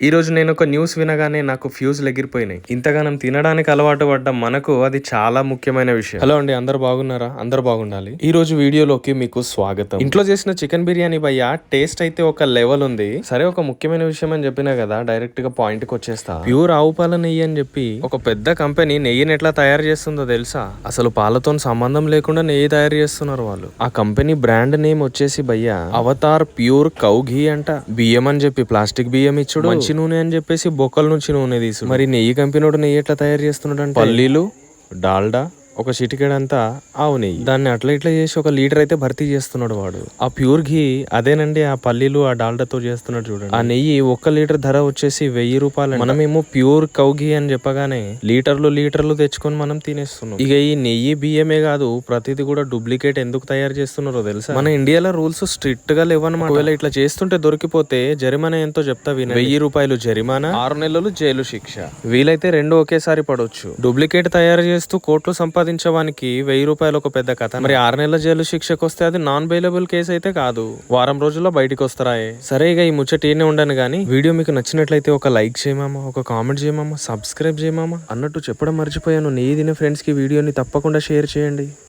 ఈ రోజు నేను ఒక న్యూస్ వినగానే నాకు ఫ్యూజులు ఎగిరిపోయినాయి. ఇంతగానం తినడానికి అలవాటు పడ్డ మనకు అది చాలా ముఖ్యమైన విషయం. హలో అండి, అందరు బాగున్నారా? అందరు బాగుండాలి. ఈ రోజు వీడియోలోకి మీకు స్వాగతం. ఇంట్లో చేసిన చికెన్ బిర్యానీ భయ్య టేస్ట్ అయితే ఒక లెవెల్ ఉంది. సరే, ఒక ముఖ్యమైన విషయం అని చెప్పినా కదా, డైరెక్ట్ గా పాయింట్ కి వచ్చేస్తా. ప్యూర్ ఆవు పాల నెయ్యి అని చెప్పి ఒక పెద్ద కంపెనీ నెయ్యిని ఎట్లా తయారు చేస్తుందో తెలుసా? అసలు పాలతో సంబంధం లేకుండా నెయ్యి తయారు చేస్తున్నారు వాళ్ళు. ఆ కంపెనీ బ్రాండ్ నేమ్ వచ్చేసి భయ్య అవతార్ ప్యూర్ కౌ ఘీ అంట. బియ్యం అని చెప్పి ప్లాస్టిక్ బియ్యం ఇచ్చుడు, మంచి నూనె అని చెప్పేసి బొక్కల నుంచి నూనె తీసు. మరి నెయ్యి కంపెనీడు నెయ్యి ఎట్లా తయారు చేస్తున్నాడు అంటే పల్లీలు, డాల్డా, ఒక చిటికెడంతా ఆవు నెయ్యి, దాన్ని అట్లా ఇట్లా చేసి ఒక లీటర్ అయితే భర్తీ చేస్తున్నాడు వాడు. ఆ ప్యూర్ ఘీ అదేనండి, ఆ పల్లీలు ఆ డాల్డాతో చేస్తున్నాడు చూడండి. ఆ నెయ్యి 1 లీటర్ ధర వచ్చేసి 1000 రూపాయలు. మనమేమో ప్యూర్ కౌ ఘీ అని చెప్పగానే లీటర్లు తెచ్చుకొని మనం తినేస్తున్నాం. ఇక ఈ నెయ్యి బియ్యమే కాదు, ప్రతిది కూడా డూప్లికేట్ ఎందుకు తయారు చేస్తున్నారో తెలుసా? మన ఇండియాలో రూల్స్ స్ట్రిక్ట్ గా లేవన్నమాట. ఒకవేళ ఇట్లా చేస్తుంటే దొరికిపోతే జరిమానా ఎంతో చెప్తా వినండి. 1000 రూపాయలు జరిమానా, 6 నెలలు జైలు శిక్ష. వీలైతే 2 ఒకేసారి పడవచ్చు. డూప్లికేట్ తయారు చేస్తూ కోట్లు సంపాదించడానికి 1000 రూపాయలు ఒక పెద్ద కథ. మరి 6 నెలల జైలు శిక్షకు వస్తే అది నాన్ బెయిలబుల్ కేసు అయితే కాదు, వారం రోజుల్లో బయటకు వస్తారాయే. సరే, ఇక ఈ ముచ్చట ఏనే ఉండను గానీ, వీడియో మీకు నచ్చినట్లయితే ఒక లైక్ చేయమామా, ఒక కామెంట్ చేయమామా, సబ్స్క్రైబ్ చేయమామా. అన్నట్టు చెప్పడం మర్చిపోయాను, నెయ్యి తినే ఫ్రెండ్స్ కి వీడియోని తప్పకుండా షేర్ చేయండి.